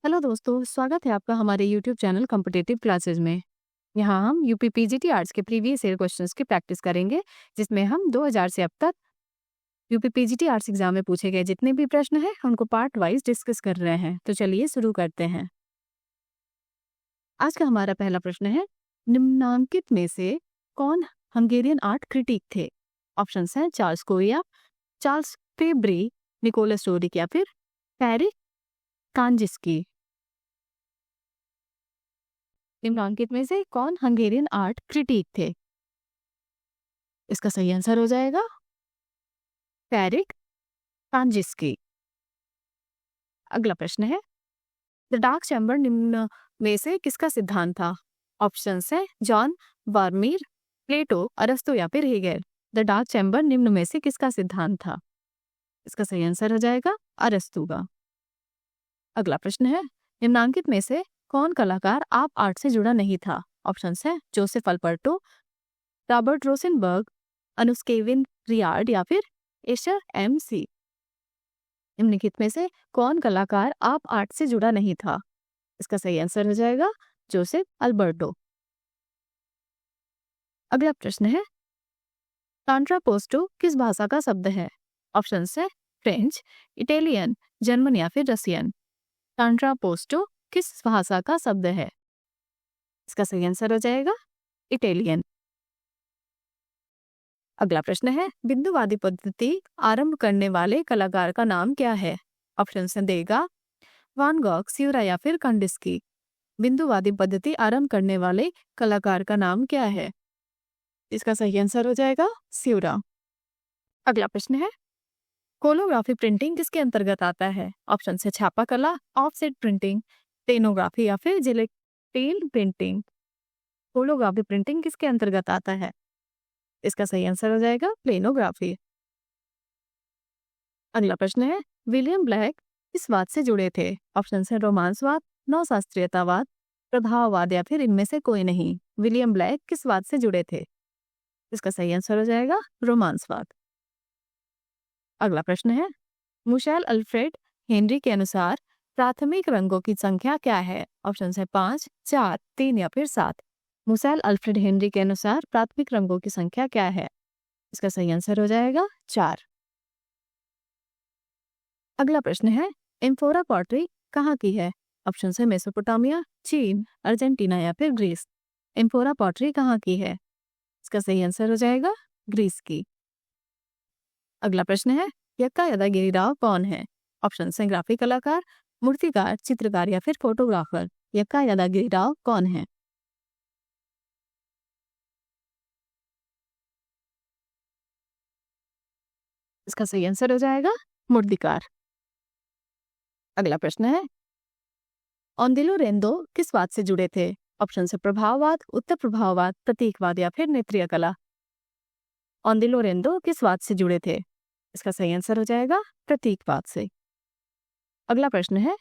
Hello दोस्तों, स्वागत है आपका हमारे यूट्यूब चैनल कॉम्पिटिटिव क्लासेस में। यहाँ हम यूपी पीजीटी आर्ट्स के प्रीवियस ईयर क्वेश्चंस की प्रैक्टिस करेंगे, जिसमें हम 2000 से अब तक यूपी पीजीटी आर्ट्स एग्जाम में पूछे गए जितने भी प्रश्न हैं उनको पार्ट वाइज डिस्कस कर रहे हैं। तो चलिए शुरू करते हैं। आज का हमारा पहला प्रश्न है, निम्नांकित में से कौन हंगेरियन आर्ट क्रिटिक थे? ऑप्शंस हैं Charles Correa, Charles Fabri, Nicholas रोडिक या फिर एरिक कांजिस्की। निम्नांकित में से कौन हंगेरियन आर्ट क्रिटिक थे? इसका सही आंसर हो जाएगा एरिक कांजिस्की। अगला प्रश्न है, द डार्क चैम्बर निम्न में से किसका सिद्धांत था? ऑप्शंस है जॉन वर्मीर, प्लेटो, अरस्तु या फिर हेगेल। द डार्क चैम्बर निम्न में से किसका सिद्धांत था? इसका सही आंसर हो जाएगा अरस्तु का। अगला प्रश्न है, निम्नांकित में से कौन कलाकार आप आर्ट से जुड़ा नहीं था? ऑप्शंस है जोसेफ अल्बर्टो, रॉबर्ट रोसेनबर्ग, अनुस्केविन रियार्ड या फिर एशर एम.सी। निम्नलिखित में से कौन कलाकार आप आर्ट से जुड़ा नहीं था? इसका सही आंसर हो जाएगा जोसेफ अल्बर्टो। अगला प्रश्न है, कॉन्ट्रापोस्टो किस भाषा का शब्द है? ऑप्शंस है फ्रेंच, इटालियन, जर्मन या फिर रशियन। कॉन्ट्रापोस्टो किस भाषा का शब्द है? इसका सही आंसर हो जाएगा इटालियन। अगला प्रश्न है, बिंदुवादी पद्धति आरंभ करने वाले कलाकार का नाम क्या है? ऑप्शन है देगा, वान गॉग, स्यूरा या फिर कंडिस्की। बिंदुवादी पद्धति आरंभ करने वाले कलाकार का नाम क्या है? इसका सही आंसर हो जाएगा स्यूरा। अगला प्रश्न है, कोलोग्राफी प्रिंटिंग किसके अंतर्गत आता है? ऑप्शन है छापा कला, ऑफसेट प्रिंटिंग, टेनोग्राफी या फिर जिलेटिन प्रिंटिंग। कोलोग्राफी प्रिंटिंग किसके अंतर्गत आता है? इसका सही आंसर हो जाएगा प्लेनोग्राफी। अगला प्रश्न है, विलियम ब्लैक किस वाद से जुड़े थे? ऑप्शन है रोमांसवाद, नवशास्त्रीयतावाद, प्रभाववाद या फिर इनमें से कोई नहीं। विलियम ब्लैक किस वाद से जुड़े थे? इसका सही आंसर हो जाएगा रोमांसवाद। अगला प्रश्न है, मुशेल अल्फ्रेड हेनरी के अनुसार प्राथमिक रंगों की संख्या क्या है? ऑप्शन है 5, 4, 3 या फिर 7। मुशेल अल्फ्रेड हेनरी के अनुसार प्राथमिक रंगों की संख्या क्या है? इसका सही आंसर हो जाएगा 4। अगला प्रश्न है, एम्फोरा पॉटरी कहाँ की है? ऑप्शन है मेसोपोटामिया, चीन, अर्जेंटीना या फिर ग्रीस। एम्फोरा पॉटरी कहाँ की है? इसका सही आंसर हो जाएगा ग्रीस की। अगला प्रश्न है, यक्का यादागिरी राव कौन है? ऑप्शन है ग्राफिक कलाकार, मूर्तिकार, चित्रकार या फिर फोटोग्राफर। यक्का यादागिरी राव कौन है? इसका सही आंसर हो जाएगा मूर्तिकार। अगला प्रश्न है, ओंदिलो रेंदो किस वाद से जुड़े थे? ऑप्शन है प्रभाववाद, उत्तर प्रभाववाद, प्रतीकवाद या फिर नेत्रीय कला। ओंदिलो रेंदो किस वाद से जुड़े थे? इसका सही आंसर हो जाएगा प्रतीकवाद से। अगला प्रश्न है,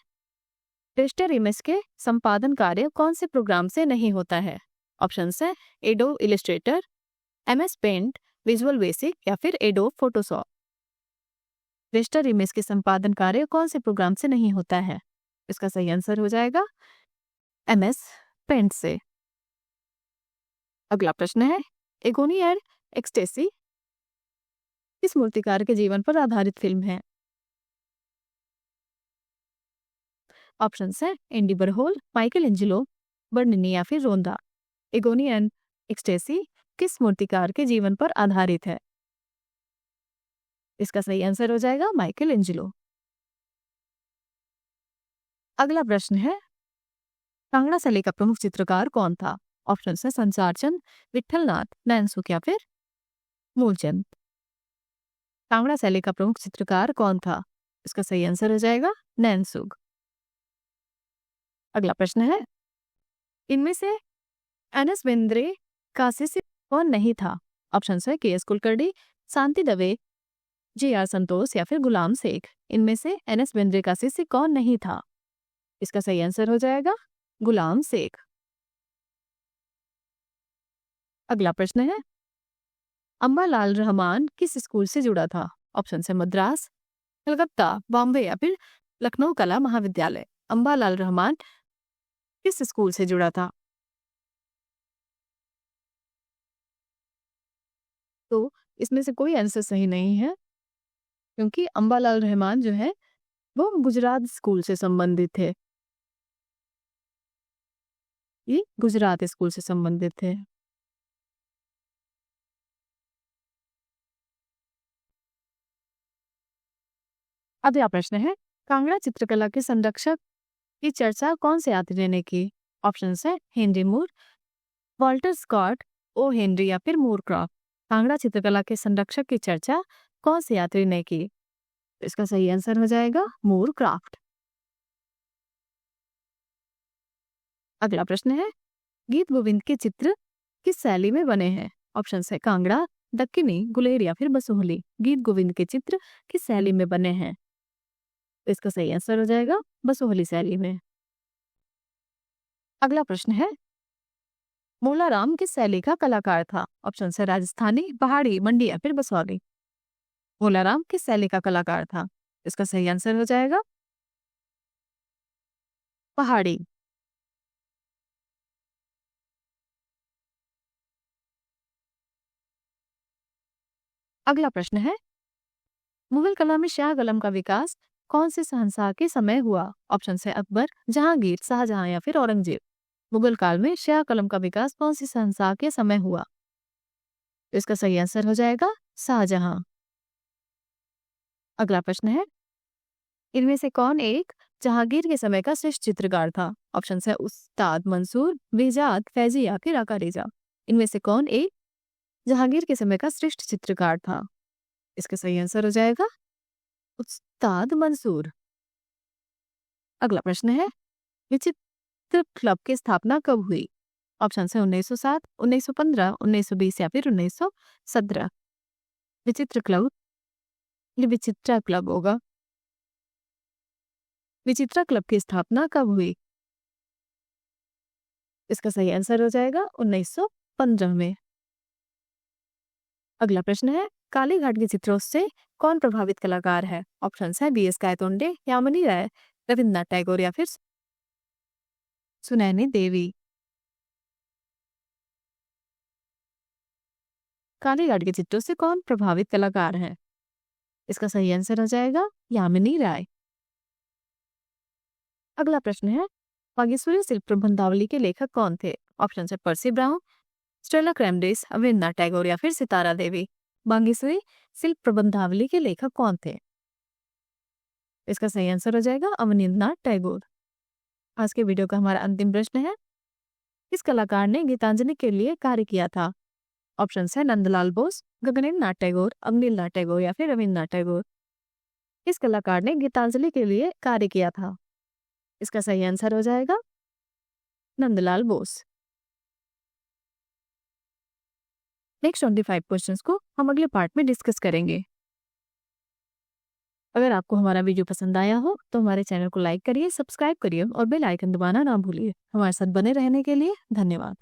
रेस्टर इमेज के संपादन कार्य कौन से प्रोग्राम से नहीं होता है? ऑप्शन है Adobe Illustrator, MS Paint, Visual Basic या फिर एडोब फोटोशॉप। रेस्टर इमेज के संपादन कार्य कौन से प्रोग्राम से नहीं होता है? इसका सही आंसर हो जाएगा MS पेंट से। अगला प्रश्न है, एगोनी एंड एक्सटेसी किस मूर्तिकार के जीवन पर आधारित फिल्म है? ऑप्शन है Andy Warhol, Michael Angelo, Bernini या फिर रोंदा। एगोनी एंड एक्सटेसी किस मूर्तिकार के जीवन पर आधारित है? इसका सही आंसर हो जाएगा माइकल एंजेलो। अगला प्रश्न है, कांगड़ा शैली का प्रमुख चित्रकार कौन था? ऑप्शन है संसारचंद, विठलनाथ, नैनसुख या फिर मूलचंद। कांगड़ा शैली का प्रमुख चित्रकार कौन था? इसका सही आंसर हो जाएगा नैनसुख। अगला प्रश्न है, इनमें से एनएस बेंद्रे का शिष्य कौन नहीं था? ऑप्शन है KS कुलकर्णी, शांति दवे, JR संतोष या फिर गुलाम शेख। इनमें से एनएस बेंद्रे का शिष्य कौन नहीं था? इसका सही आंसर हो जाएगा गुलाम शेख। अगला प्रश्न है, अम्बालाल रहमान किस स्कूल से जुड़ा था? ऑप्शन है मद्रास, कलकत्ता, बॉम्बे या फिर लखनऊ कला महाविद्यालय। अंबालाल रहमान किस स्कूल से जुड़ा था? तो इसमें से कोई आंसर सही नहीं है, क्योंकि अंबालाल रहमान जो है वो गुजरात स्कूल से संबंधित थे। ये गुजरात स्कूल से संबंधित थे। अगला प्रश्न है, कांगड़ा चित्रकला के संरक्षक की चर्चा कौन से यात्री ने की? ऑप्शन है हेनरी मूर, वॉल्टर स्कॉट, ओ हेनरी या फिर मूर क्रॉफ्ट। कांगड़ा चित्रकला के संरक्षक की चर्चा कौन से यात्री ने की? इसका सही आंसर हो जाएगा मूर क्राफ्ट। अगला प्रश्न है, गीत गोविंद के चित्र किस शैली में बने हैं? ऑप्शन है कांगड़ा, दक्कनी, गुलेर या फिर बसोहली। गीत गोविंद के चित्र किस शैली में बने हैं? इसका सही आंसर हो जाएगा बसोहली शैली में। अगला प्रश्न है, मोलाराम किस शैली का कलाकार था? ऑप्शन है राजस्थानी, पहाड़ी, मंडी या फिर बसौली। मोलाराम किस शैली का कलाकार था? इसका सही आंसर हो जाएगा पहाड़ी। अगला प्रश्न है, मुगल कला में शाह कलम का विकास कौन से शहंशाह के समय हुआ? ऑप्शन है अकबर, जहांगीर, शाहजहां या फिर औरंगजेब। मुगल काल में शाह कलम का विकास कौन से शहंशाह के समय हुआ? इसका सही आंसर हो जाएगा शाहजहां। अगला प्रश्न है, इनमें से कौन एक जहांगीर के समय का श्रेष्ठ चित्रकार था? ऑप्शन है उस्ताद मंसूर, बेजाद, फैजी या फिर आका रेजा। इनमें से कौन एक जहांगीर के समय का श्रेष्ठ चित्रकार था? इसका सही आंसर हो जाएगा उस्ताद मंसूर। अगला प्रश्न है, विचित्र क्लब की स्थापना कब हुई? ऑप्शन है 1907, 1915, 1920 या फिर 1917। विचित्र क्लब, ये विचित्रा क्लब होगा। विचित्रा क्लब की स्थापना कब हुई? इसका सही आंसर हो जाएगा 1915 में। अगला प्रश्न है, काली घाट के चित्रों से कौन प्रभावित कलाकार है? ऑप्शन है B.S. गायतोंडे, यामिनी राय, रविन्द्रनाथ टैगोर या फिर सुनैनी देवी। काली घाट के चित्रों से कौन प्रभावित कलाकार है? इसका सही आंसर हो जाएगा यामिनी राय। अगला प्रश्न है, बागेश्वरी शिल्प प्रबंधावली के लेखक कौन थे? ऑप्शन है Percy Brown, Stella Kramrisch, Rabindranath Tagore या फिर सितारा देवी। बागेश्वरी शिल्प प्रबंधावली के लेखक कौन थे? इसका सही आंसर हो जाएगा अवनींद्रनाथ टैगोर। आज के वीडियो का हमारा अंतिम प्रश्न है, किस कलाकार ने गीतांजलि के लिए कार्य किया था? ऑप्शन है नंदलाल बोस, गगनेन्द्र नाथ टैगोर, अवनील नाथ टैगोर या फिर रविन्द्रनाथ टैगोर। किस कलाकार ने गीतांजलि के लिए कार्य किया था? इसका सही आंसर हो जाएगा नंदलाल बोस। नेक्स्ट 25 क्वेश्चंस को हम अगले पार्ट में डिस्कस करेंगे। अगर आपको हमारा वीडियो पसंद आया हो तो हमारे चैनल को लाइक करिए, सब्सक्राइब करिए और बेल आइकन दबाना ना भूलिए। हमारे साथ बने रहने के लिए धन्यवाद।